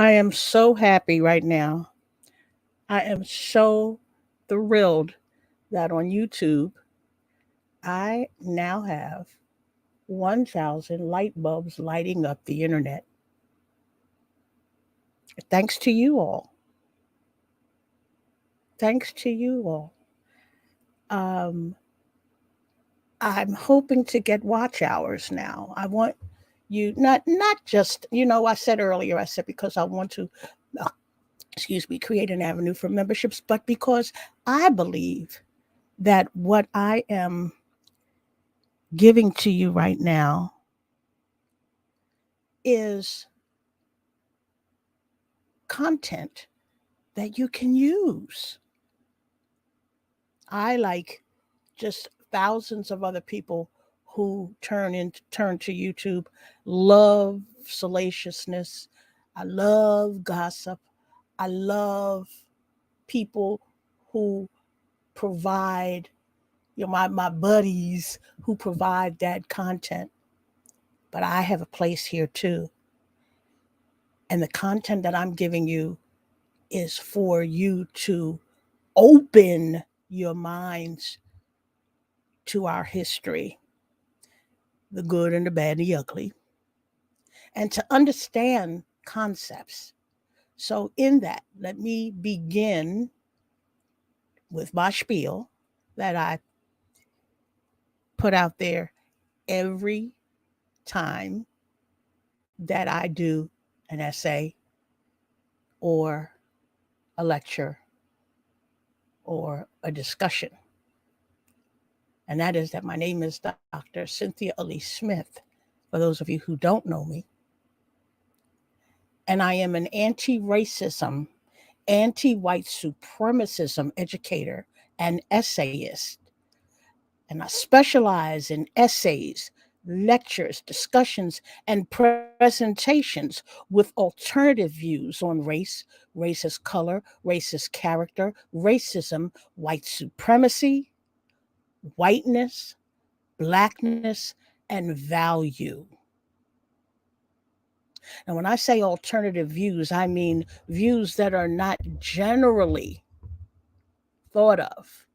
I am so happy right now. I am so thrilled that on YouTube, I now have 1,000 light bulbs lighting up the internet. Thanks to you all. Thanks to you all. Um, I'm hoping to get watch hours now. I want you not just I said earlier. I said because I want to, uh, excuse me, create an avenue for memberships, but because I believe that what I am giving to you right now is content that you can use. I like just thousands of other people who turn to YouTube love salaciousness. I love gossip. I love people who provide, my buddies who provide that content. But I have a place here too. And the content that I'm giving you is for you to open your minds to our history, the good and the bad and the ugly, and to understand concepts. So, in that, let me begin with my spiel that I put out there every time that I do an essay or a lecture or a discussion. And that is that my name is Dr. Cynthia Elise Smith, for those of you who don't know me. And I am an anti racism, anti white supremacism educator and essayist. And I specialize in essays, lectures, discussions, and presentations with alternative views on race, racist color, racist character, racism, white supremacy, whiteness, blackness, and value. And when I say alternative views, I mean views that are not generally thought of.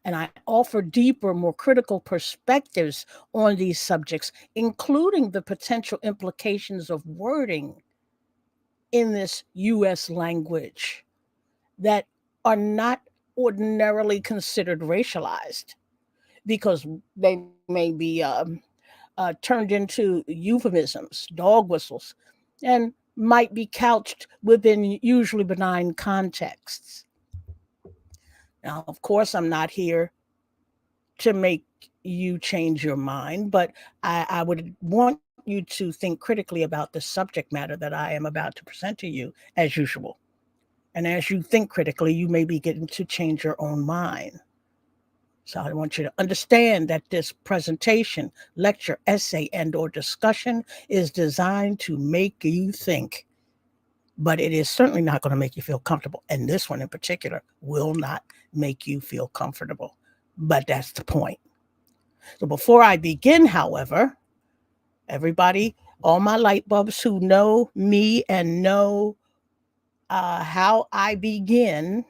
And I offer deeper, more critical perspectives on these subjects, including the potential implications of wording in this US language that are not ordinarily considered racialized because they may be turned into euphemisms, dog whistles, and might be couched within usually benign contexts. Now, of course, I'm not here to make you change your mind, but I would want you to think critically about the subject matter that I am about to present to you, as usual. And as you think critically, you may be getting to change your own mind. So I want you to understand that this presentation, lecture, essay, and or discussion is designed to make you think, but it is certainly not going to make you feel comfortable. And this one in particular will not make you feel comfortable. But that's the point. So before I begin, however, everybody, all my light bulbs who know me and know how I begin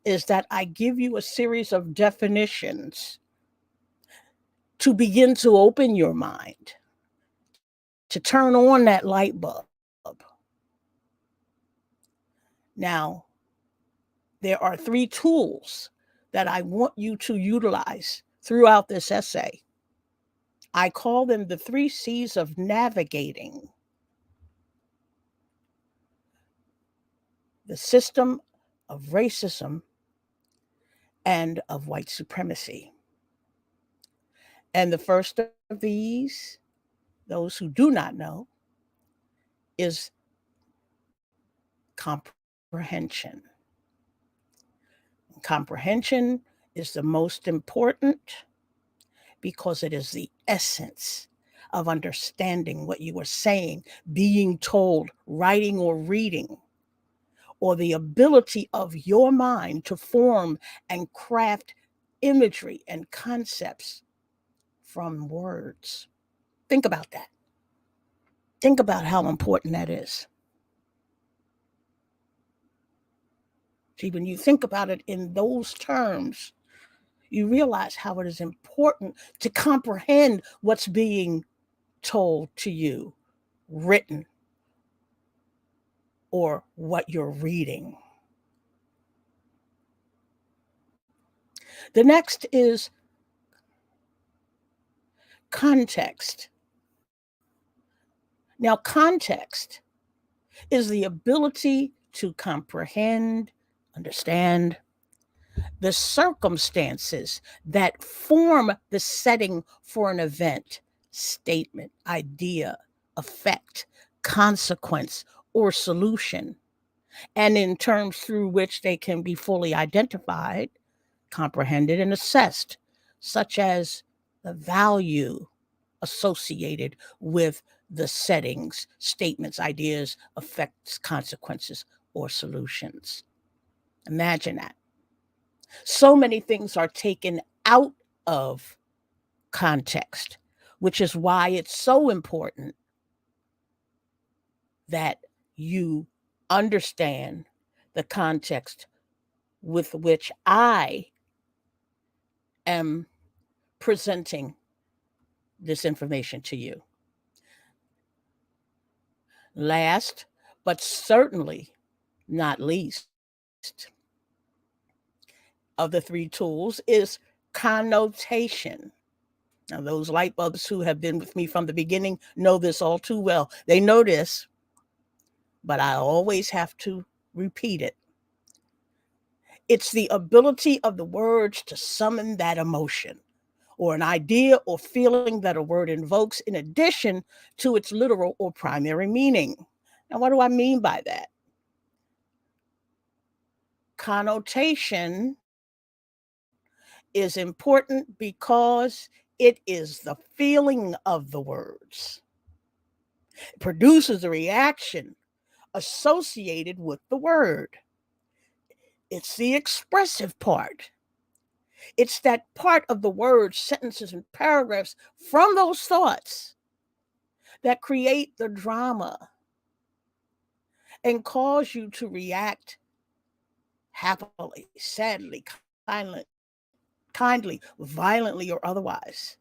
is that I give you a series of definitions to begin to open your mind, to turn on that light bulb. Now, there are three tools that I want you to utilize throughout this essay. I call them the 3 C's of navigating the system of racism and of white supremacy. And the first of these, those who do not know, is comprehension. Comprehension is the most important because it is the essence of understanding what you are saying, being told, writing, or reading, or the ability of your mind to form and craft imagery and concepts from words. Think about that. Think about how important that is. See, when you think about it in those terms, you realize how it is important to comprehend what's being told to you, written, or what you're reading. The next is context. Now, context is the ability to comprehend, understand the circumstances that form the setting for an event, statement, idea, effect, consequence, or solution, and in terms through which they can be fully identified, comprehended, and assessed, such as the value associated with the settings, statements, ideas, effects, consequences, or solutions. Imagine that. So many things are taken out of context, which is why it's so important that you understand the context with which I am presenting this information to you. Last, but certainly not least, of the 3 tools is connotation. Now, those light bulbs who have been with me from the beginning know this all too well. They know this, but I always have to repeat it. It's the ability of the words to summon that emotion or an idea or feeling that a word invokes in addition to its literal or primary meaning. Now, what do I mean by that? Connotation is important because it is the feeling of the words. It produces a reaction associated with the word. It's the expressive part. It's that part of the words, sentences, and paragraphs from those thoughts that create the drama and cause you to react happily, sadly, kindly, violently, or otherwise.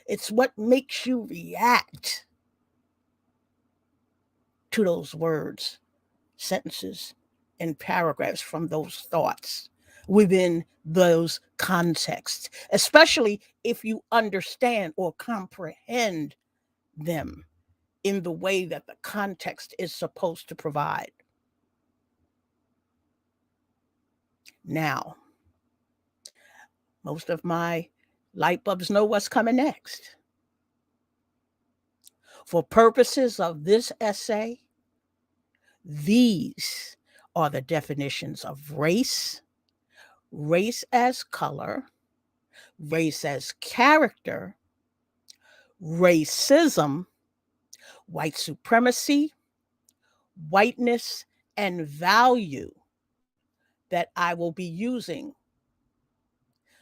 It's what makes you react to those words, sentences, and paragraphs from those thoughts within those contexts, especially if you understand or comprehend them in the way that the context is supposed to provide. Now, most of my light bulbs know what's coming next. For purposes of this essay, these are the definitions of race, race as color, race as character, racism, white supremacy, whiteness, and value that I will be using.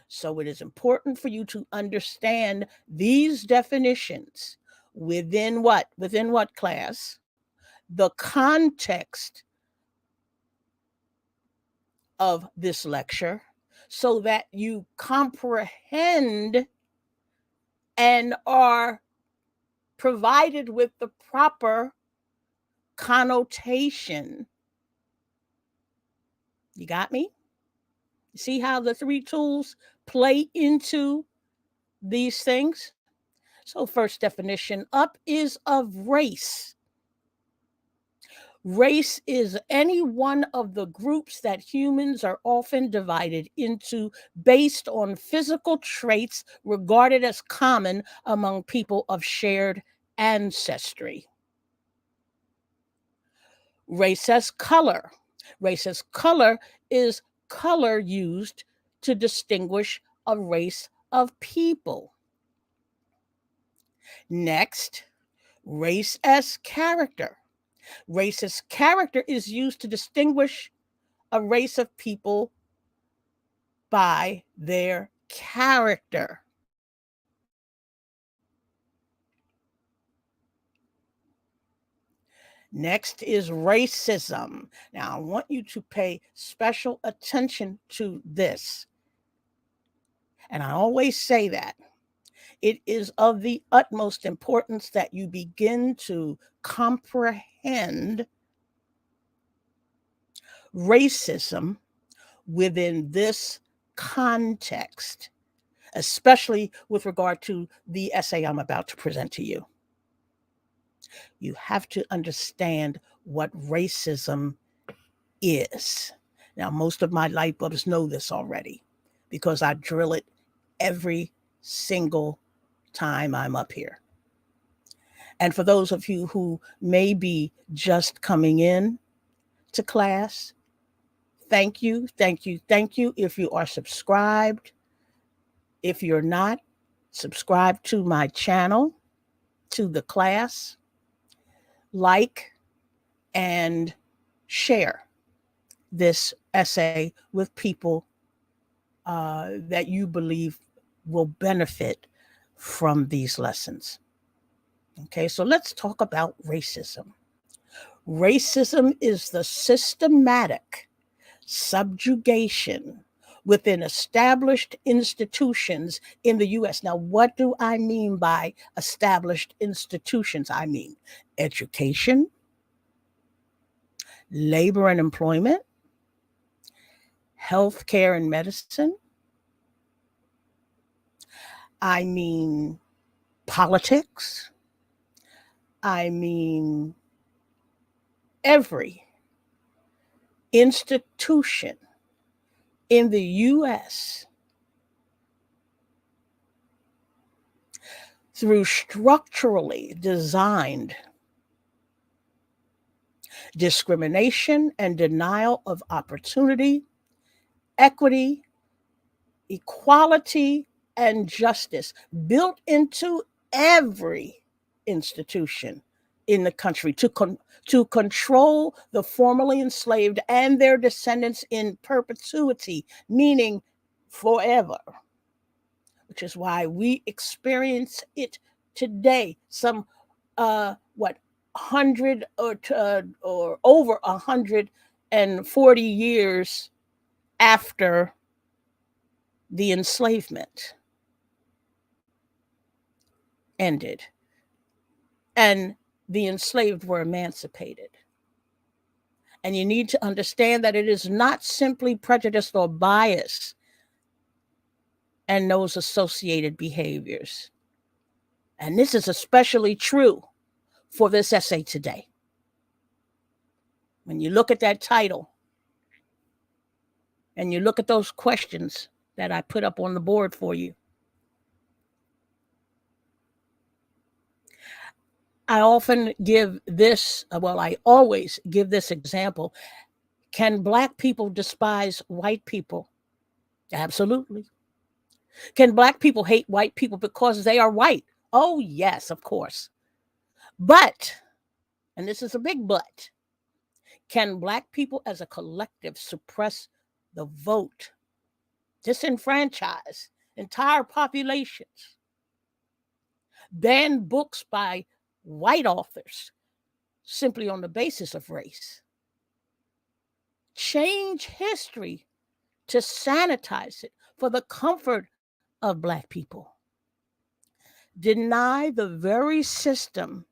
So it is important for you to understand these definitions within what? Within what class? The context of this lecture so that you comprehend and are provided with the proper connotation. You got me? See how the three tools play into these things? So, first definition up is of race. Race is any one of the groups that humans are often divided into based on physical traits regarded as common among people of shared ancestry. Race as color. Race as color is color used to distinguish a race of people. Next, race as character. Race as character is used to distinguish a race of people by their character. Next is racism. Now, I want you to pay special attention to this. And I always say that it is of the utmost importance that you begin to comprehend racism within this context, especially with regard to the essay I'm about to present to you. You have to understand what racism is. Now, most of my light bulbs know this already because I drill it every single time I'm up here. And for those of you who may be just coming in to class, thank you, thank you, thank you. If you are subscribed, if you're not, subscribe to my channel, to the class, like, and share this essay with people that you believe will benefit from these lessons. Okay, so let's talk about racism. Racism is the systematic subjugation within established institutions in the US. Now, what do I mean by established institutions? I mean education, labor and employment, healthcare and medicine. I mean politics. I mean every institution in the US through structurally designed discrimination and denial of opportunity, equity, equality, and justice built into every institution in the country to control the formerly enslaved and their descendants in perpetuity, meaning forever, which is why we experience it today. Some, what, 100 or over 140 years after the enslavement ended and the enslaved were emancipated. And you need to understand that it is not simply prejudice or bias and those associated behaviors. And this is especially true for this essay today. When you look at that title and you look at those questions that I put up on the board for you, I often give this, I always give this example. Can Black people despise white people? Absolutely. Can Black people hate white people because they are white? Oh, yes, of course. But, and this is a big but, can Black people as a collective suppress the vote, disenfranchise entire populations, ban books by white authors simply on the basis of race, change history to sanitize it for the comfort of Black people, deny the very system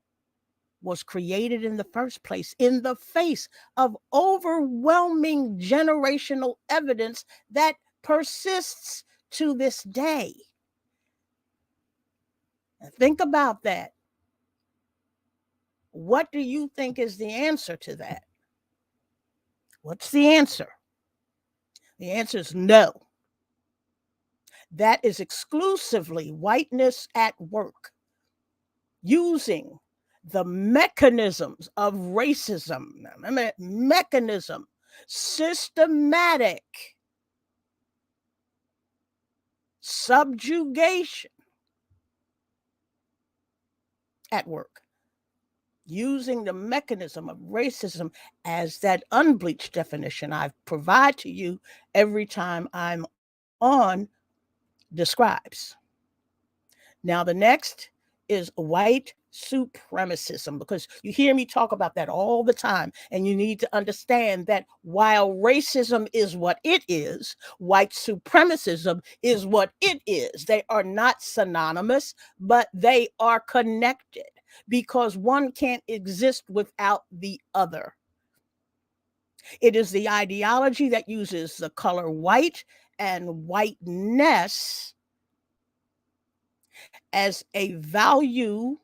was created in the first place in the face of overwhelming generational evidence that persists to this day. Think about that. What do you think is the answer to that? What's the answer? The answer is no. That is exclusively whiteness at work, using the mechanisms of racism. Mechanism, systematic subjugation at work, using the mechanism of racism as that unbleached definition I provide to you every time I'm on describes. Now, the next is white supremacism, because you hear me talk about that all the time. And you need to understand that while racism is what it is, white supremacism is what it is. They are not synonymous, but they are connected because one can't exist without the other. It is the ideology that uses the color white and whiteness as a value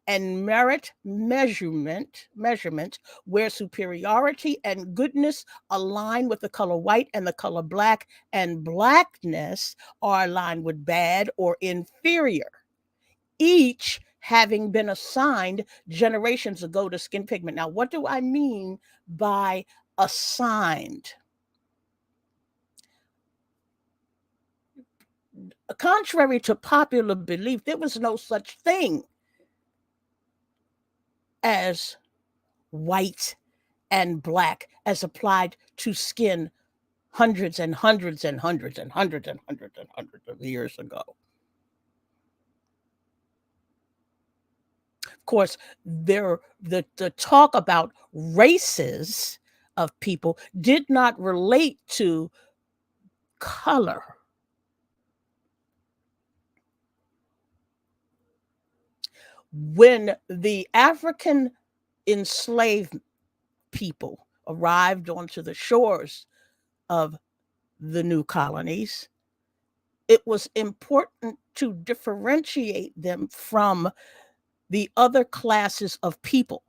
and merit measurement where superiority and goodness align with the color white and the color black, and blackness are aligned with bad or inferior, each having been assigned generations ago to skin pigment. Now, what do I mean by assigned? Contrary to popular belief, there was no such thing as white and black as applied to skin hundreds and hundreds and hundreds and hundreds and hundreds and hundreds of years ago. Of course, the talk about races of people did not relate to color. When the African enslaved people arrived onto the shores of the new colonies, it was important to differentiate them from the other classes of people.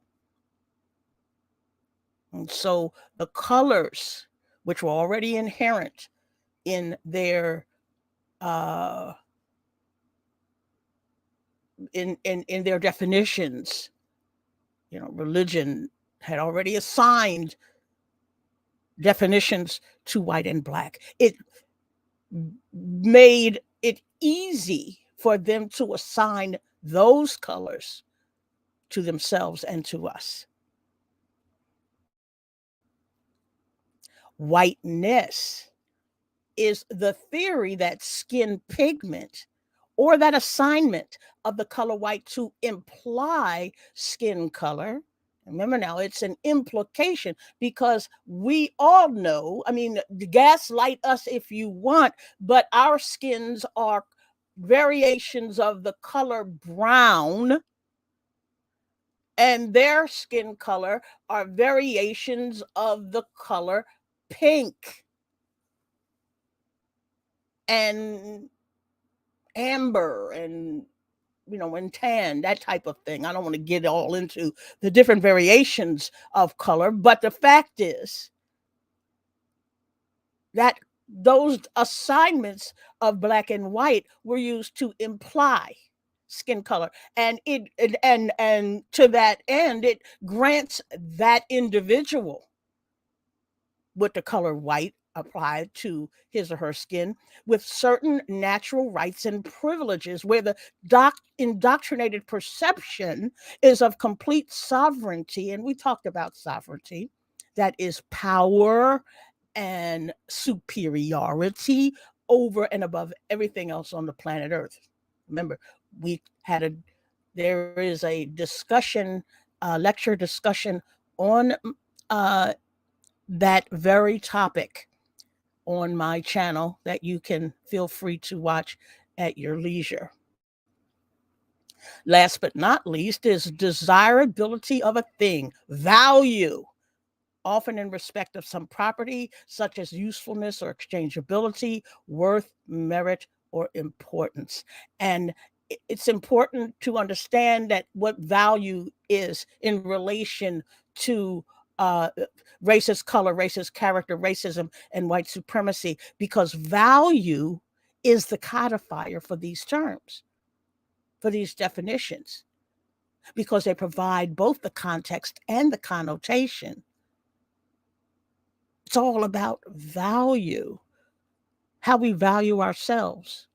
And so the colors, which were already inherent in their uh, in their definitions, religion had already assigned definitions to white and black. It made it easy for them to assign those colors to themselves and to us. Whiteness is the theory that skin pigment or that assignment of the color white to imply skin color. Remember now, it's an implication because we all know, gaslight us if you want, but our skins are variations of the color brown, and their skin color are variations of the color pink and amber and and tan, that type of thing. I don't want to get all into the different variations of color, but the fact is that those assignments of black and white were used to imply skin color, and and to that end it grants that individual with the color white applied to his or her skin with certain natural rights and privileges, where the indoctrinated perception is of complete sovereignty. And we talked about sovereignty, that is power and superiority over and above everything else on the planet Earth. Remember, there is a discussion, lecture discussion on that very topic on my channel that you can feel free to watch at your leisure. Last but not least is desirability of a thing, value. often in respect of some property, such as usefulness or exchangeability, worth, merit, or importance. And it's important to understand that what value is in relation to racist color, racist character, racism, and white supremacy, because value is the codifier for these terms, for these definitions, because they provide both the context and the connotation. It's all about value, how we value ourselves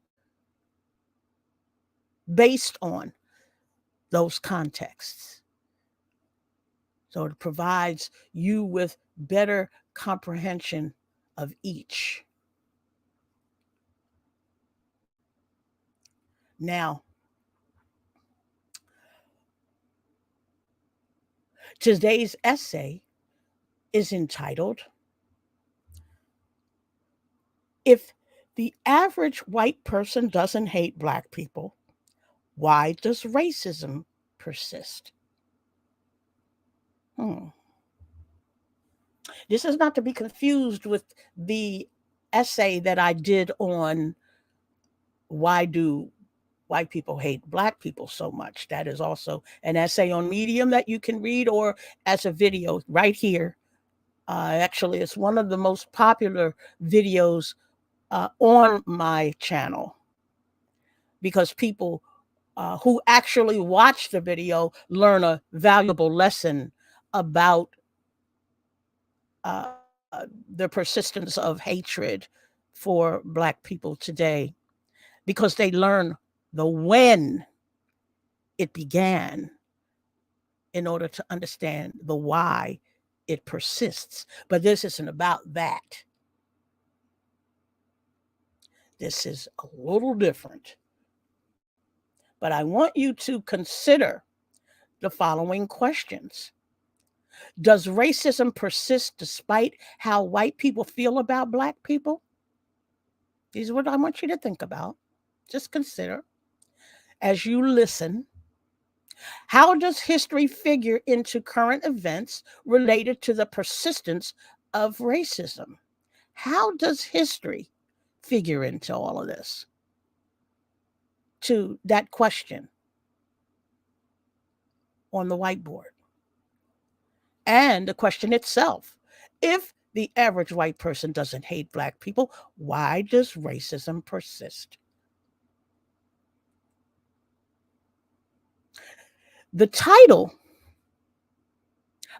based on those contexts. So it provides you with better comprehension of each. Now, today's essay is entitled, If the Average White Person Doesn't Hate Black People, Why Does Racism Persist? Hmm. This is not to be confused with the essay that I did on why do white people hate black people so much. That is also an essay on Medium that you can read, or as a video right here. Actually, it's one of the most popular videos on my channel, because people who actually watch the video learn a valuable lesson about the persistence of hatred for black people today, because they learn the when it began in order to understand the why it persists. But this isn't about that. This is a little different. But I want you to consider the following questions. Does racism persist despite how white people feel about black people? These are what I want you to think about. Just consider as you listen. How does history figure into current events related to the persistence of racism? How does history figure into all of this? To that question on the whiteboard. And the question itself, if the average white person doesn't hate black people, why does racism persist? The title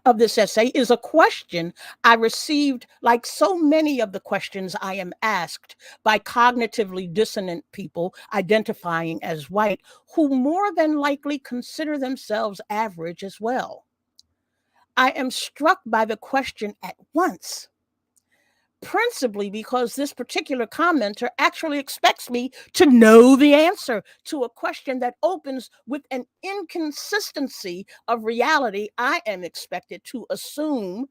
of this essay is a question I received, like so many of the questions I am asked by cognitively dissonant people identifying as white, who more than likely consider themselves average as well. I am struck by the question at once, principally because this particular commenter actually expects me to know the answer to a question that opens with an inconsistency of reality I am expected to assume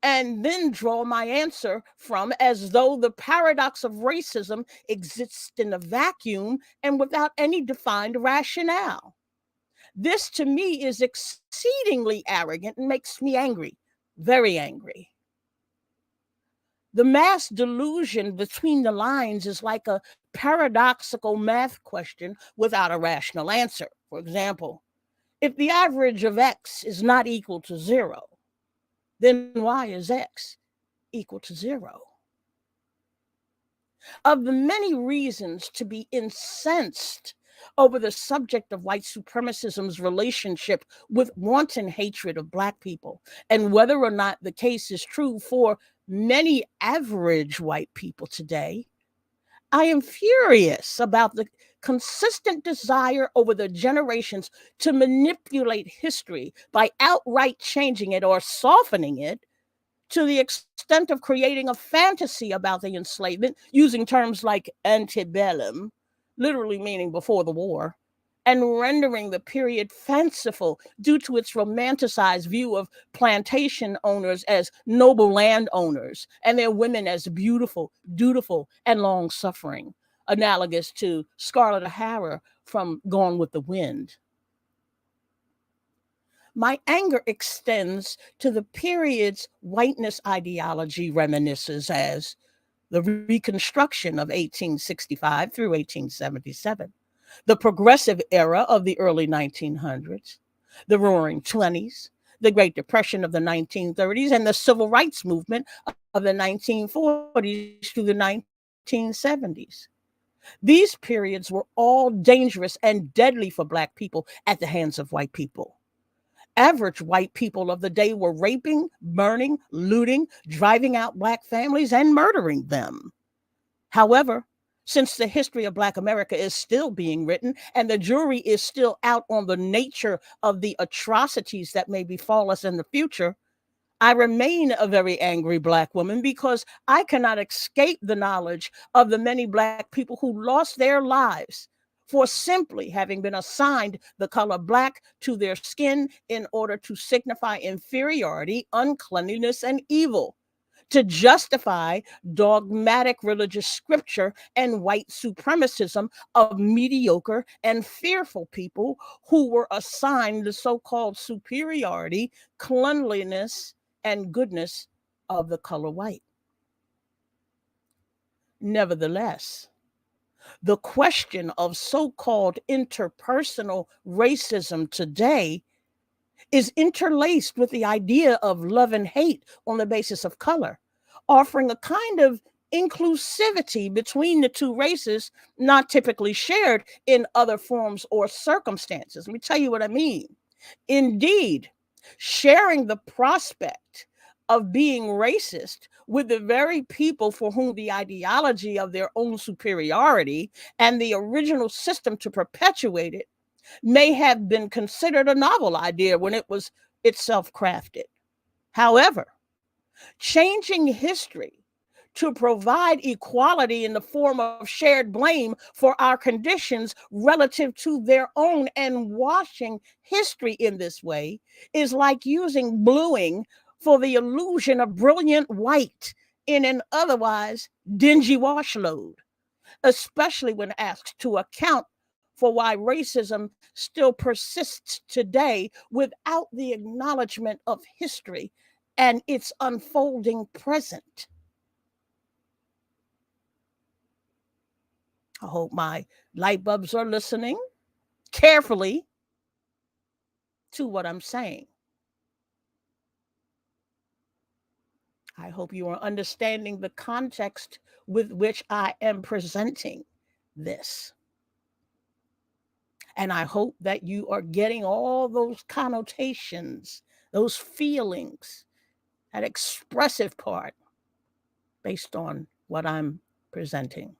and then draw my answer from, as though the paradox of racism exists in a vacuum and without any defined rationale. This to me is exceedingly arrogant and makes me angry, very angry. The mass delusion between the lines is like a paradoxical math question without a rational answer. For example, if the average of x is not equal to 0, then why is x equal to 0? Of the many reasons to be incensed over the subject of white supremacism's relationship with wanton hatred of black people, and whether or not the case is true for many average white people today, I am furious about the consistent desire over the generations to manipulate history by outright changing it or softening it, to the extent of creating a fantasy about the enslavement using terms like antebellum, literally meaning before the war, and rendering the period fanciful due to its romanticized view of plantation owners as noble landowners and their women as beautiful, dutiful, and long suffering, analogous to Scarlett O'Hara from Gone with the Wind. My anger extends to the periods whiteness ideology reminisces as the Reconstruction of 1865 through 1877, the Progressive Era of the early 1900s, the Roaring Twenties, the Great Depression of the 1930s, and the Civil Rights Movement of the 1940s through the 1970s. These periods were all dangerous and deadly for Black people at the hands of white people. Average white people of the day were raping, burning, looting, driving out Black families, and murdering them. However, since the history of Black America is still being written and the jury is still out on the nature of the atrocities that may befall us in the future, I remain a very angry Black woman because I cannot escape the knowledge of the many Black people who lost their lives for simply having been assigned the color Black to their skin in order to signify inferiority, uncleanliness, and evil, to justify dogmatic religious scripture and white supremacism of mediocre and fearful people who were assigned the so called superiority, cleanliness, and goodness of the color white. Nevertheless, the question of so called interpersonal racism today is interlaced with the idea of love and hate on the basis of color, offering a kind of inclusivity between the two races not typically shared in other forms or circumstances. Let me tell you what I mean. Indeed, sharing the prospect of being racist with the very people for whom the ideology of their own superiority and the original system to perpetuate it may have been considered a novel idea when it was itself crafted. However, changing history to provide equality in the form of shared blame for our conditions relative to their own and washing history in this way is like using bluing for the illusion of brilliant white in an otherwise dingy wash load, especially when asked to account for why racism still persists today without the acknowledgement of history and its unfolding present. I hope my light bulbs are listening carefully to what I'm saying. I hope you are understanding the context with which I am presenting this. And I hope that you are getting all those connotations, those feelings, that expressive part based on what I'm presenting.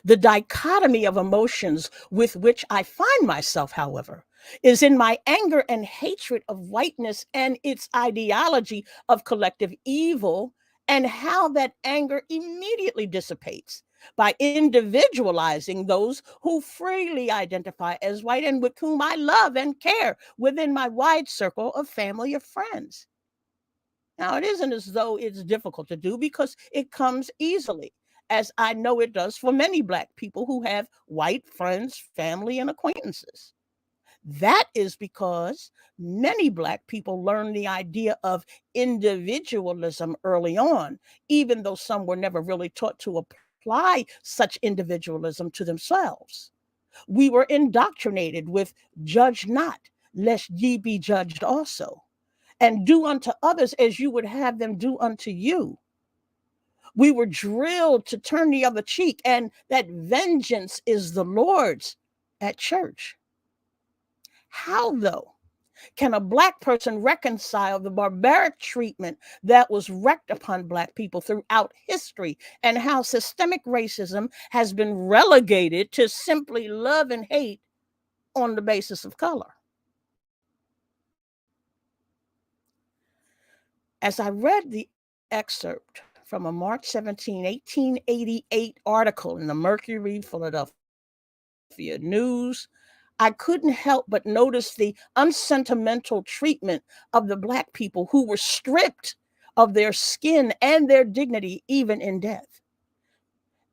The dichotomy of emotions with which I find myself, however, is in my anger and hatred of whiteness and its ideology of collective evil, and how that anger immediately dissipates by individualizing those who freely identify as white and with whom I love and care within my wide circle of family of friends. Now, it isn't as though it's difficult to do because it comes easily, as I know it does for many Black people who have white friends, family, and acquaintances. That is because many Black people learned the idea of individualism early on, even though some were never really taught to apply such individualism to themselves. We were indoctrinated with judge not, lest ye be judged also, and do unto others as you would have them do unto you. We were drilled to turn the other cheek and that vengeance is the Lord's at church. How, though, can a Black person reconcile the barbaric treatment that was wreaked upon Black people throughout history and how systemic racism has been relegated to simply love and hate on the basis of color? As I read the excerpt from a March 17, 1888 article in the Mercury Philadelphia News, I couldn't help but notice the unsentimental treatment of the Black people who were stripped of their skin and their dignity, even in death.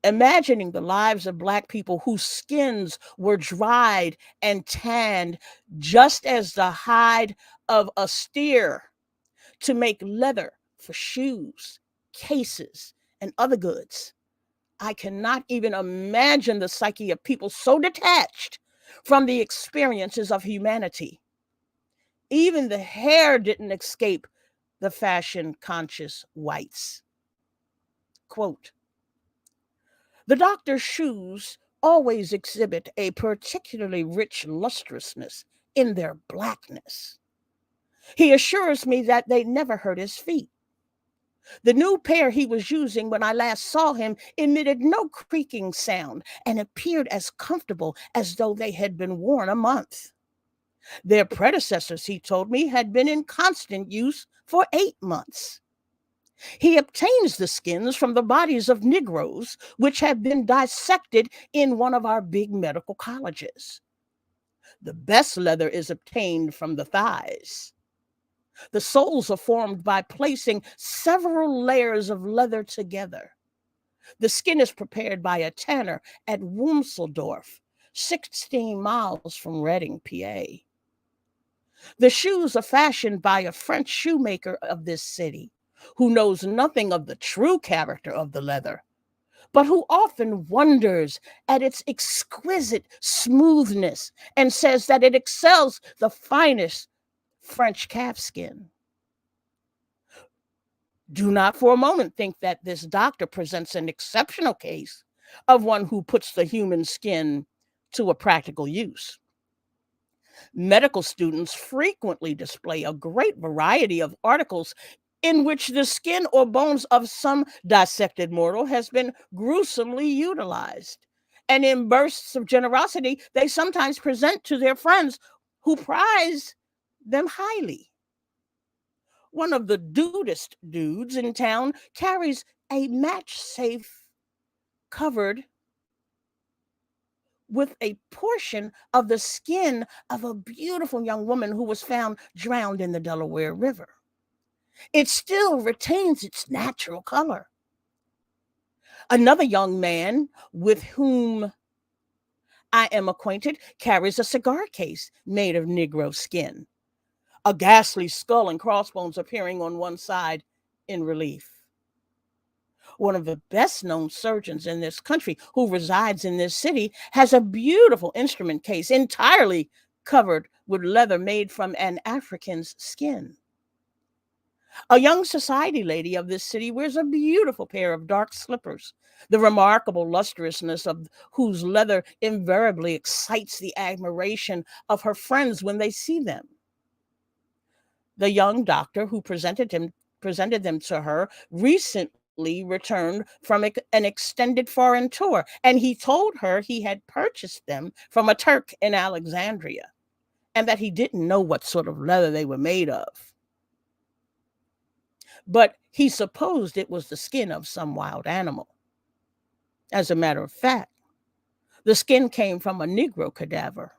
Imagining the lives of Black people whose skins were dried and tanned just as the hide of a steer to make leather for shoes, cases, and other goods. I cannot even imagine the psyche of people so detached from the experiences of humanity. Even the hair didn't escape the fashion conscious whites. Quote, the doctor's shoes always exhibit a particularly rich lustrousness in their blackness. He assures me that they never hurt his feet. The new pair he was using when I last saw him emitted no creaking sound and appeared as comfortable as though they had been worn a month. Their predecessors, he told me, had been in constant use for 8 months. He obtains the skins from the bodies of Negroes, which have been dissected in one of our big medical colleges. The best leather is obtained from the thighs. The soles are formed by placing several layers of leather together. The skin is prepared by a tanner at Wumseldorf, 16 miles from Reading, PA. The shoes are fashioned by a French shoemaker of this city who knows nothing of the true character of the leather, but who often wonders at its exquisite smoothness and says that it excels the finest French calfskin. Do not for a moment think that this doctor presents an exceptional case of one who puts the human skin to a practical use. Medical students frequently display a great variety of articles in which the skin or bones of some dissected mortal has been gruesomely utilized. And in bursts of generosity, they sometimes present to their friends who prize them highly. One of the dudest dudes in town carries a match safe covered with a portion of the skin of a beautiful young woman who was found drowned in the Delaware River. It still retains its natural color. Another young man with whom I am acquainted carries a cigar case made of Negro skin, a ghastly skull and crossbones appearing on one side in relief. One of the best known surgeons in this country who resides in this city has a beautiful instrument case entirely covered with leather made from an African's skin. A young society lady of this city wears a beautiful pair of dark slippers, the remarkable lustrousness of whose leather invariably excites the admiration of her friends when they see them. The young doctor who presented them to her recently returned from an extended foreign tour, and he told her he had purchased them from a Turk in Alexandria and that he didn't know what sort of leather they were made of. But he supposed it was the skin of some wild animal. As a matter of fact, the skin came from a Negro cadaver,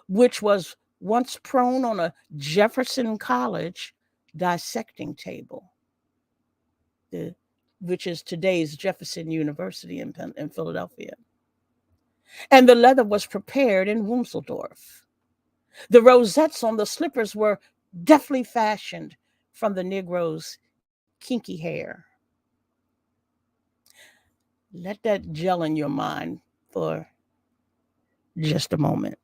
which was once prone on a Jefferson College dissecting table, the, which is today's Jefferson University in Philadelphia. And the leather was prepared in Wumseldorf. The rosettes on the slippers were deftly fashioned from the Negro's kinky hair. Let that gel in your mind for just a moment.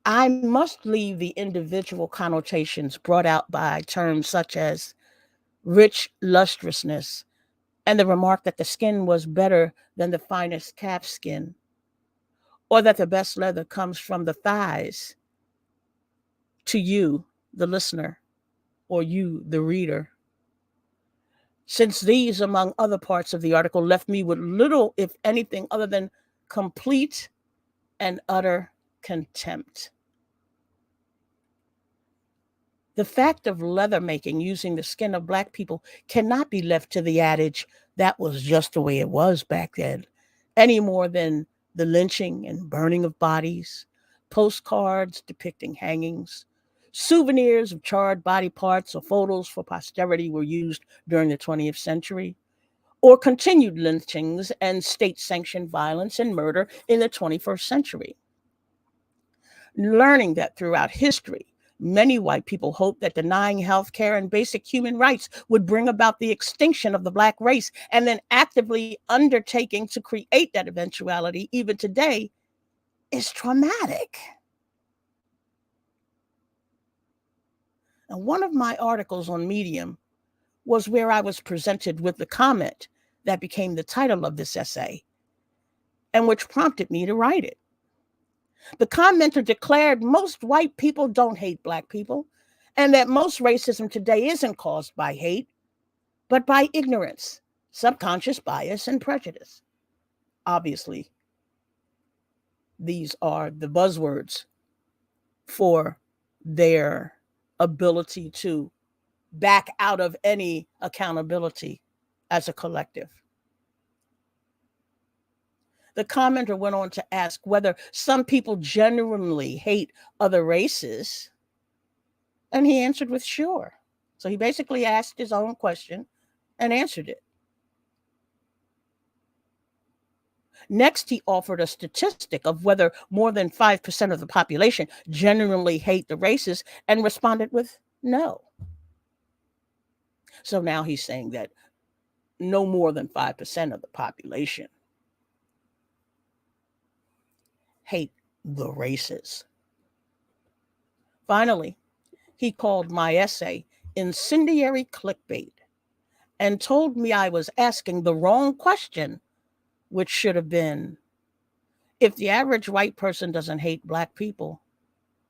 I must leave the individual connotations brought out by terms such as rich lustrousness and the remark that the skin was better than the finest calf skin, or that the best leather comes from the thighs, to you, the listener, or you, the reader, since these, among other parts of the article, left me with little, if anything, other than complete and utter contempt. The fact of leather making using the skin of Black people cannot be left to the adage that was just the way it was back then, any more than the lynching and burning of bodies, postcards depicting hangings, Souvenirs of charred body parts or photos for posterity were used during the 20th century, or continued lynchings and state sanctioned violence and murder in the 21st century. Learning that throughout history, many white people hoped that denying health care and basic human rights would bring about the extinction of the Black race, and then actively undertaking to create that eventuality, even today, is traumatic. And one of my articles on Medium was where I was presented with the comment that became the title of this essay and which prompted me to write it. The commenter declared most white people don't hate Black people, and that most racism today isn't caused by hate, but by ignorance, subconscious bias, and prejudice. Obviously, these are the buzzwords for their ability to back out of any accountability as a collective. The commenter went on to ask whether some people genuinely hate other races, and he answered with sure. So he basically asked his own question and answered it. Next, he offered a statistic of whether more than 5% of the population genuinely hate the races and responded with no. So now he's saying that no more than 5% of the population hate the races. Finally, he called my essay incendiary clickbait and told me I was asking the wrong question, which should have been, if the average white person doesn't hate Black people,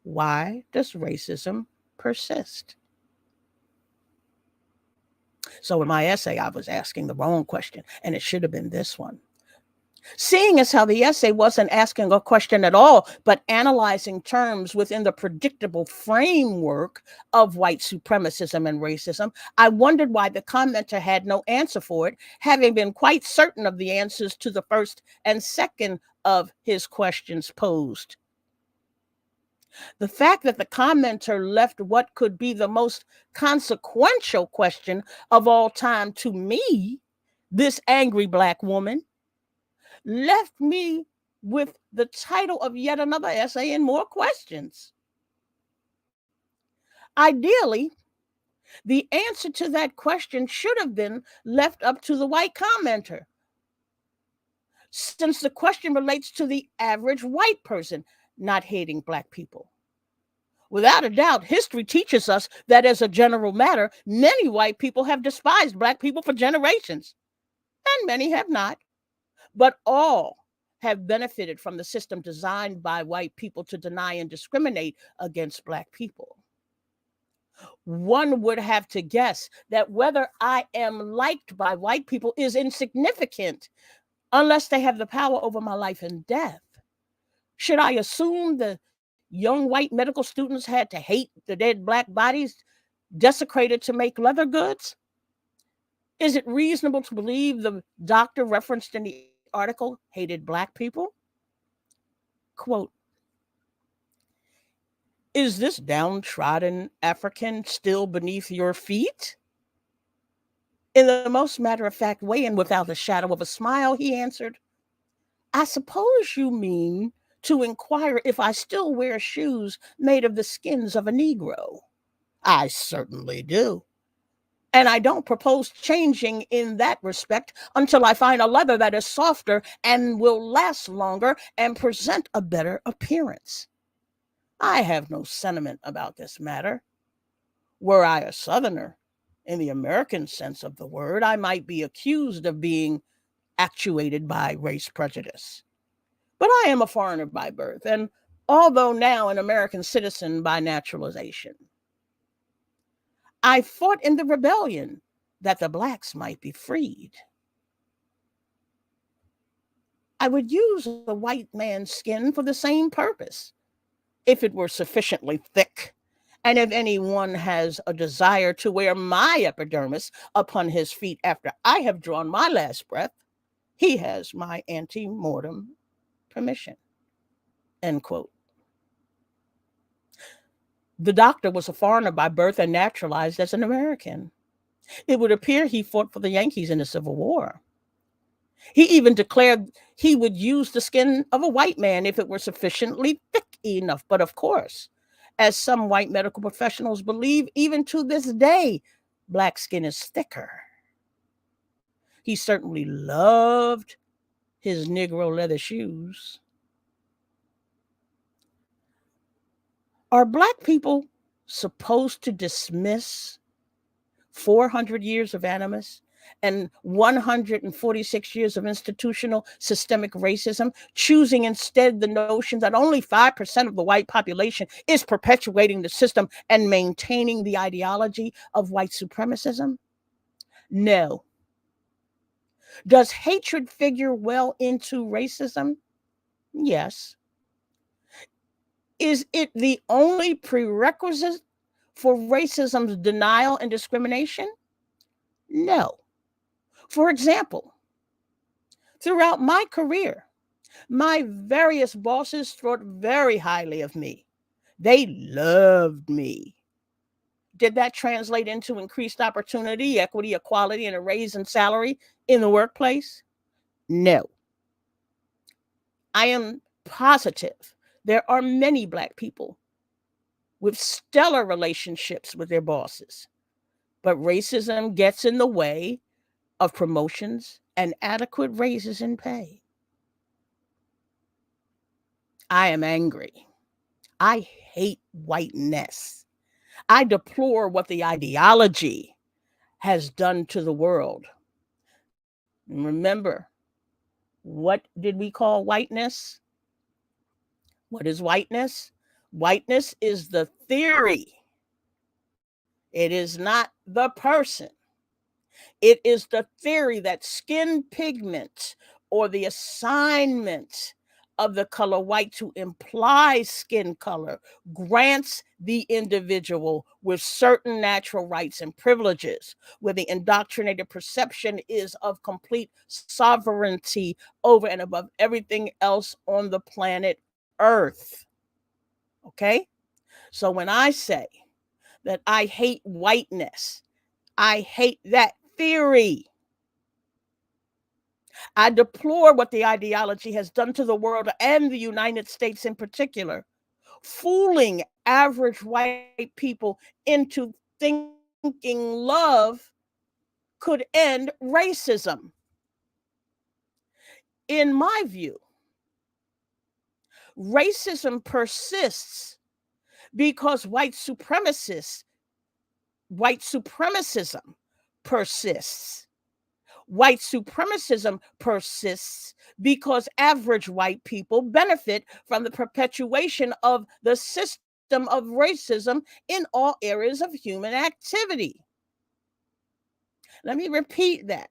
why does racism persist? So in my essay, I was asking the wrong question, and it should have been this one. Seeing as how the essay wasn't asking a question at all, but analyzing terms within the predictable framework of white supremacism and racism, I wondered why the commenter had no answer for it, having been quite certain of the answers to the first and second of his questions posed. The fact that the commenter left what could be the most consequential question of all time to me, this angry Black woman, left me with the title of yet another essay and more questions. Ideally, the answer to that question should have been left up to the white commenter, since the question relates to the average white person not hating Black people. Without a doubt, history teaches us that as a general matter, many white people have despised Black people for generations, and many have not. But all have benefited from the system designed by white people to deny and discriminate against Black people. One would have to guess that whether I am liked by white people is insignificant unless they have the power over my life and death. Should I assume the young white medical students had to hate the dead Black bodies desecrated to make leather goods? Is it reasonable to believe the doctor referenced in the article hated Black people? Quote, is this downtrodden African still beneath your feet? In the most matter-of-fact way and without the shadow of a smile, he answered, I suppose you mean to inquire if I still wear shoes made of the skins of a Negro. I certainly do. And I don't propose changing in that respect until I find a leather that is softer and will last longer and present a better appearance. I have no sentiment about this matter. Were I a Southerner, in the American sense of the word, I might be accused of being actuated by race prejudice. But I am a foreigner by birth, and although now an American citizen by naturalization. I fought in the rebellion that the Blacks might be freed. I would use a white man's skin for the same purpose, if it were sufficiently thick, and if anyone has a desire to wear my epidermis upon his feet after I have drawn my last breath, he has my ante-mortem permission. End quote. The doctor was a foreigner by birth and naturalized as an American. It would appear he fought for the Yankees in the Civil War. He even declared he would use the skin of a white man if it were sufficiently thick enough. But of course, as some white medical professionals believe, even to this day, black skin is thicker. He certainly loved his Negro leather shoes. Are black people supposed to dismiss 400 years of animus and 146 years of institutional systemic racism, choosing instead the notion that only 5% of the white population is perpetuating the system and maintaining the ideology of white supremacism? No. Does hatred figure well into racism? Yes. Is it the only prerequisite for racism's denial and discrimination? No. For example, throughout my career, my various bosses thought very highly of me. They loved me. Did that translate into increased opportunity, equity, equality, and a raise in salary in the workplace? No. I am positive there are many Black people with stellar relationships with their bosses, but racism gets in the way of promotions and adequate raises in pay. I am angry. I hate whiteness. I deplore what the ideology has done to the world. And remember, what did we call whiteness? What is whiteness? Whiteness is the theory. It is not the person. It is the theory that skin pigment or the assignment of the color white to imply skin color grants the individual with certain natural rights and privileges, where the indoctrinated perception is of complete sovereignty over and above everything else on the planet Earth. Okay? So when I say that I hate whiteness, I hate that theory. I deplore what the ideology has done to the world and the United States in particular, fooling average white people into thinking love could end racism. In my view, racism persists because white supremacism persists. White supremacism persists because average white people benefit from the perpetuation of the system of racism in all areas of human activity. Let me repeat that.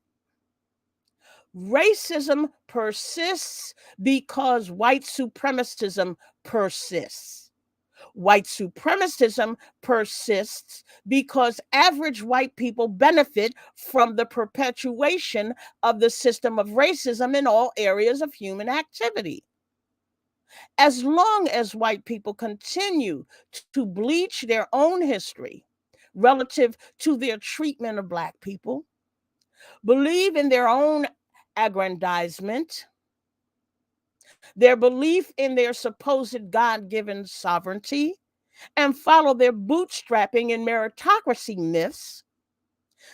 Racism persists because white supremacism persists. White supremacism persists because average white people benefit from the perpetuation of the system of racism in all areas of human activity. As long as white people continue to bleach their own history relative to their treatment of Black people, believe in their own aggrandizement, their belief in their supposed God given sovereignty, and follow their bootstrapping and meritocracy myths,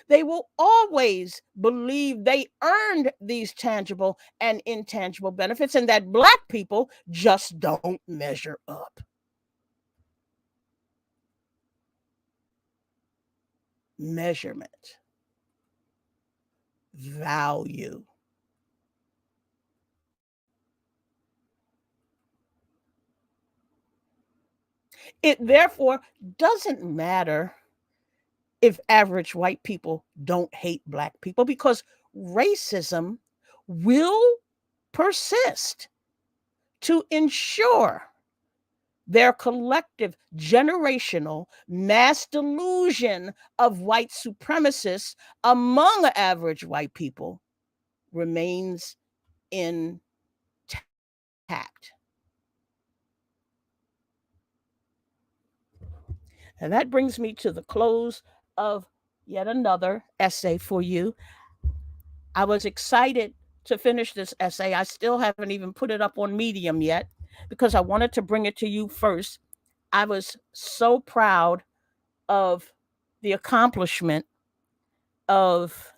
they will always believe they earned these tangible and intangible benefits and that Black people just don't measure up. Measurement, value. It therefore doesn't matter if average white people don't hate Black people because racism will persist to ensure their collective generational mass delusion of white supremacists among average white people remains intact. And that brings me to the close of yet another essay for you. I was excited to finish this essay. I still haven't even put it up on Medium yet because I wanted to bring it to you first. I was so proud of the accomplishment of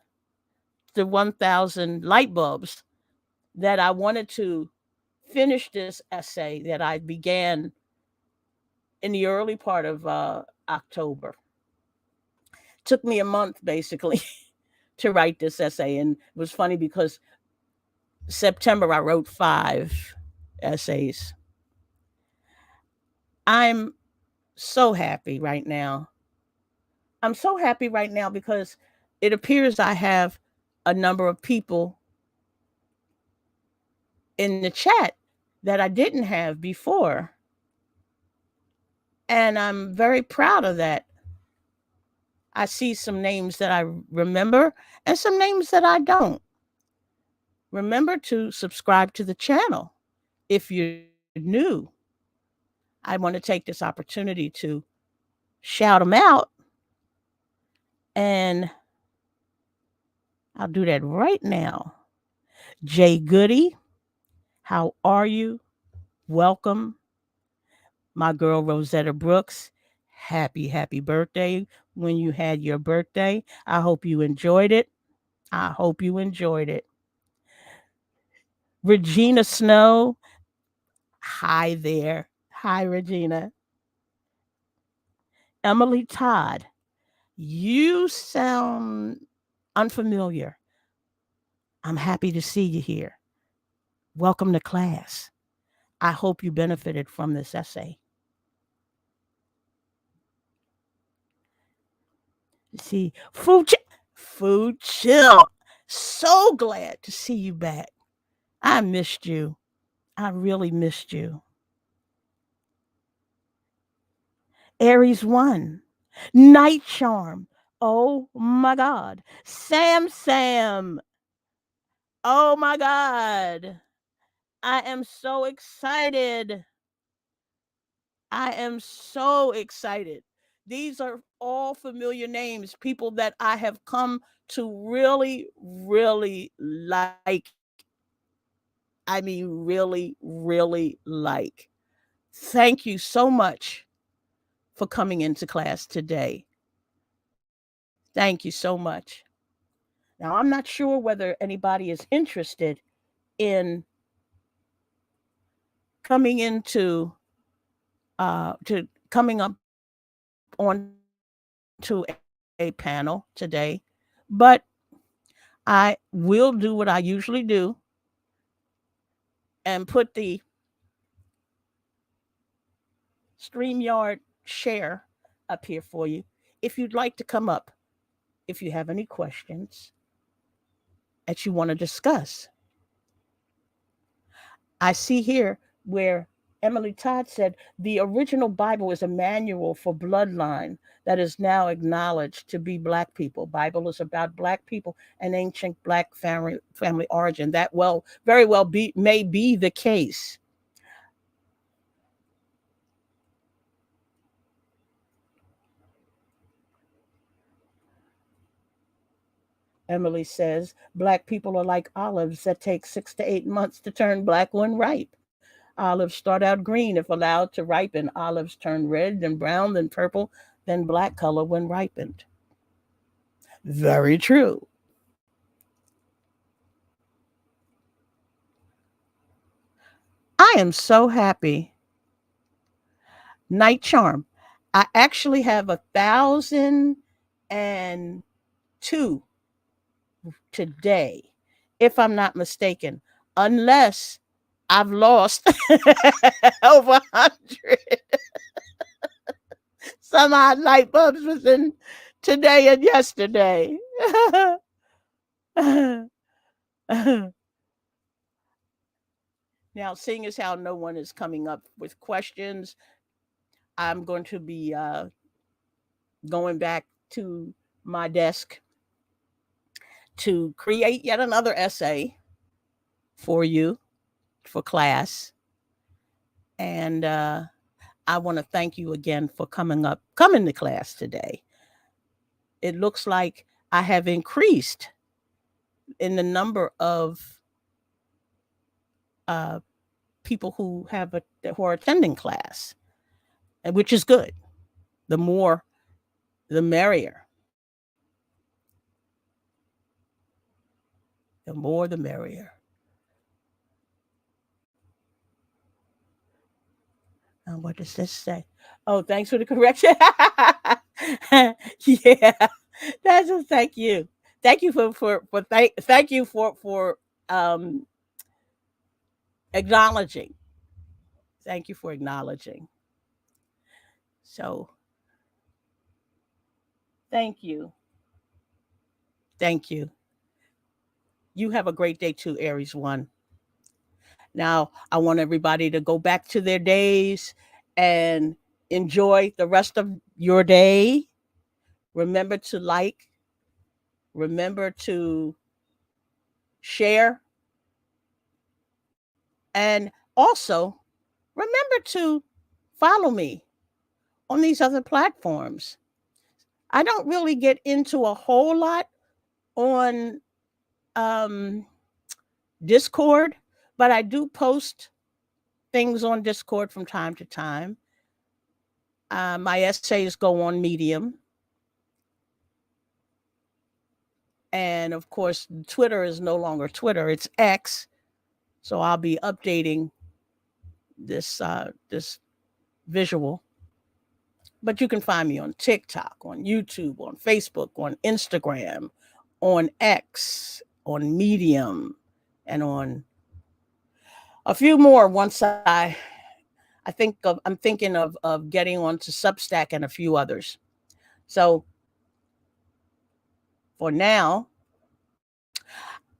the 1,000 light bulbs that I wanted to finish this essay that I began in the early part of October. Took me a month basically to write this essay, and it was funny because September I wrote 5 essays. I'm so happy right now. I'm so happy right now because it appears I have a number of people in the chat that I didn't have before. And I'm very proud of that. I see some names that I remember and some names that I don't. Remember to subscribe to the channel if you're new. I want to take this opportunity to shout them out, and I'll do that right now. Jay Goody, how are you? Welcome. My girl Rosetta Brooks, happy birthday when you had your birthday. I hope you enjoyed it. I hope you enjoyed it. Regina Snow, hi there. Hi, Regina. Emily Todd, you sound unfamiliar. I'm happy to see you here. Welcome to class. I hope you benefited from this essay. See, Food Chill. So glad to see you back. I missed you. I really missed you. Aries 1. Night Charm. Oh my God. Sam. Oh my God. I am so excited. I am so excited. These are all familiar names, people that I have come to really like. I mean, really like. Thank you so much for coming into class today. Thank you so much. Now, I'm not sure whether anybody is interested in coming into to coming up onto a panel today, but I will do what I usually do and put the StreamYard share up here for you. If you'd like to come up, if you have any questions that you want to discuss. I see here where Emily Todd said the original Bible is a manual for bloodline that is now acknowledged to be Black people. Bible is about Black people and ancient Black family origin. That very well may be the case. Emily says Black people are like olives that take 6 to 8 months to turn black when ripe. Olives start out green if allowed to ripen. Olives turn red, then brown, then purple, then black color when ripened. Very true. I am so happy. Night Charm. I actually have 1,002 today, if I'm not mistaken, unless I've lost over 100 some odd light bulbs within today and yesterday. Now, seeing as how no one is coming up with questions, I'm going to be going back to my desk to create yet another essay for you for class. And I want to thank you again for coming to class today. It looks like I have increased in the number of uh, people who are attending class, which is good. The more, the merrier. The more, the merrier. What does this say? Oh, thanks for the correction. Yeah, that's a thank you. Thank you thank you for um acknowledging. Thank you for acknowledging. So thank you. Thank you. You have a great day too, Aries One. Now, I want everybody to go back to their days and enjoy the rest of your day. Remember to like, remember to share, and also remember to follow me on these other platforms. I don't really get into a whole lot on um, Discord, but I do post things on Discord from time to time. My essays go on Medium. And of course, Twitter is no longer Twitter, it's X. So I'll be updating this visual. But you can find me on TikTok, on YouTube, on Facebook, on Instagram, on X, on Medium, and on a few more once I'm thinking of getting onto Substack and a few others. So for now,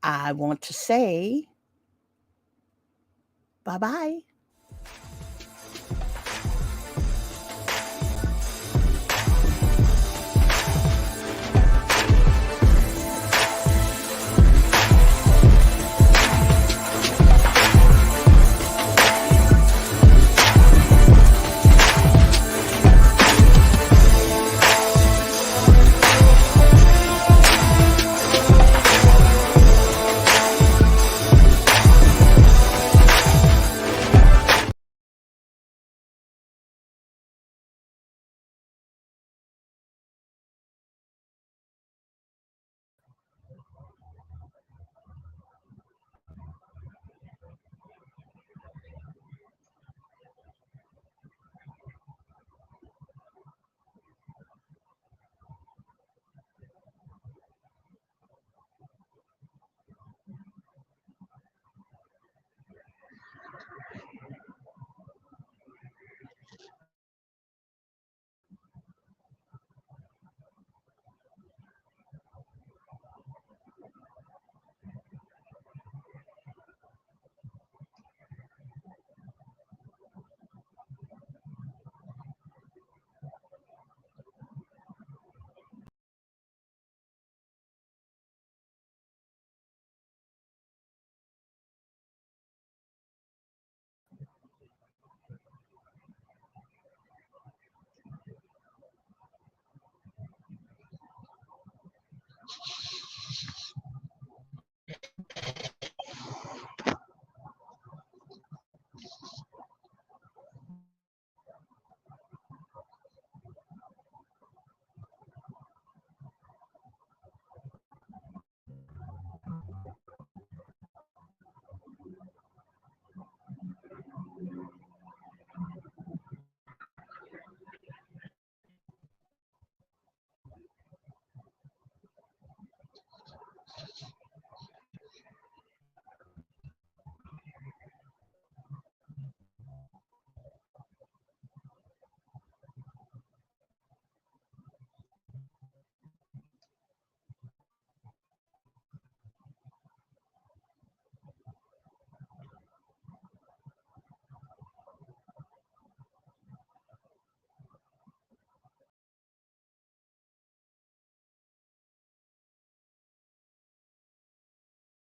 I want to say bye bye.